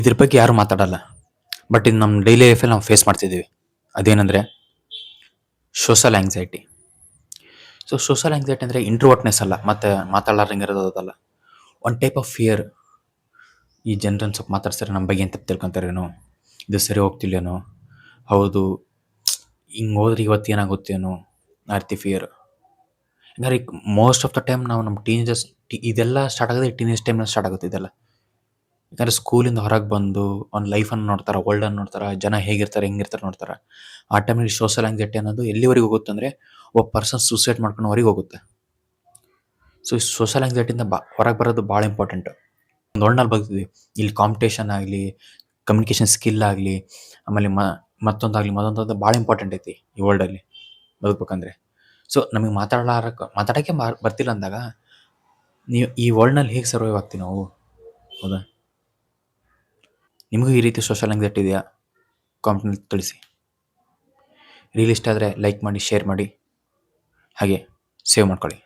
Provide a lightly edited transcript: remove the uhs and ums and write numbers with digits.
ಇದ್ರ ಬಗ್ಗೆ ಯಾರು ಮಾತಾಡಲ್ಲ. ಬಟ್ ಇದು ನಮ್ಮ ಡೈಲಿ ಲೈಫಲ್ಲಿ ನಾವು ಫೇಸ್ ಮಾಡ್ತಿದ್ದೀವಿ. ಅದೇನಂದ್ರೆ social anxiety. So social anxiety ಅಂದರೆ ಇಂಟ್ರೋವರ್ಟ್ನೆಸ್ ಅಲ್ಲ, ಮತ್ತೆ ಮಾತಾಡಲಾರಂಗೆ ಇರೋದಲ್ಲ. One type of fear. ಈ ಜನರನ್ನು ಸ್ವಲ್ಪ ಮಾತಾಡ್ಸಿದ್ರೆ ನಮ್ಮ ಬಗ್ಗೆ ಏನು ತಪ್ಪು ತಿಳ್ಕೊಂತಾರೇನೋ, ಇದು ಸರಿ ಹೋಗ್ತಿಲ್ಲೇನೋ, ಹೌದು ಹಿಂಗೆ ಹೋದ್ರೆ ಇವತ್ತು ಏನಾಗುತ್ತೇನೋ, ಆ ರೀತಿ ಫಿಯರ್. ಹಂಗಾರೆ ಮೋಸ್ಟ್ ಆಫ್ ದ ಟೈಮ್ ನಾವು ನಮ್ಮ ಟೀನೇಜರ್ಸ್ ಇದೆಲ್ಲ ಸ್ಟಾರ್ಟ್ ಆಗೋದೇ ಟೀನೇಜ್ ಟೈಮ್ನಲ್ಲಿ ಸ್ಟಾರ್ಟ್ ಆಗುತ್ತೆ ಇದೆಲ್ಲ. ಯಾಕಂದ್ರೆ ಸ್ಕೂಲಿಂದ ಹೊರಗೆ ಬಂದು ಅವ್ನ ಲೈಫನ್ನು ನೋಡ್ತಾರೆ, ವರ್ಲ್ಡನ್ನು ನೋಡ್ತಾರೆ, ಜನ ಹೇಗಿರ್ತಾರೆ ಹೆಂಗಿರ್ತಾರೆ ನೋಡ್ತಾರೆ. ಆ ಟೈಮಲ್ಲಿ ಸೋಷಲ್ ಆಂಗ್ಸೈಟಿ ಅನ್ನೋದು ಎಲ್ಲಿವರೆಗೆ ಹೋಗುತ್ತೆ ಅಂದರೆ ಒಬ್ಬ ಪರ್ಸನ್ ಸೂಸೈಡ್ ಮಾಡ್ಕೊಳೋವರೆಗೆ ಹೋಗುತ್ತೆ. ಸೊ ಈ ಸೋಷಲ್ ಆಂಗ್ಸೈಟಿಯಿಂದ ಹೊರಗೆ ಬರೋದು ಭಾಳ ಇಂಪಾರ್ಟೆಂಟ್. ಒಂದು ವರ್ಲ್ಡ್ನಲ್ಲಿ ಬದುಕ್ತಿದ್ವಿ, ಇಲ್ಲಿ ಕಾಂಪಿಟೇಷನ್ ಆಗಲಿ, ಕಮ್ಯುನಿಕೇಷನ್ ಸ್ಕಿಲ್ ಆಗಲಿ, ಆಮೇಲೆ ಮತ್ತೊಂದಾಗಲಿ ಭಾಳ ಇಂಪಾರ್ಟೆಂಟ್ ಐತಿ ಈ ವರ್ಲ್ಡಲ್ಲಿ ಬದುಕಬೇಕಂದ್ರೆ. ಸೊ ನಮಗೆ ಮಾತಾಡೋಕ್ಕೆ ಬರ್ತಿಲ್ಲ ಅಂದಾಗ ನೀವು ಈ ವರ್ಲ್ಡ್ನಲ್ಲಿ ಹೇಗೆ ಸರ್ವೈವ್ ಆಗ್ತೀವಿ ನಾವು? ಹೌದಾ? ನಿಮಗೂ ಈ ರೀತಿ ಸೋಷಲ್ ಆಂಗ್ಸೈಟಿ ಇದೆಯಾ? ಕಾಮೆಂಟ್ನಲ್ಲಿ ತಿಳಿಸಿ. ರೀಲ್ ಇಷ್ಟ ಆದರೆ ಲೈಕ್ ಮಾಡಿ, ಶೇರ್ ಮಾಡಿ, ಹಾಗೆ ಸೇವ್ ಮಾಡ್ಕೊಳ್ಳಿ.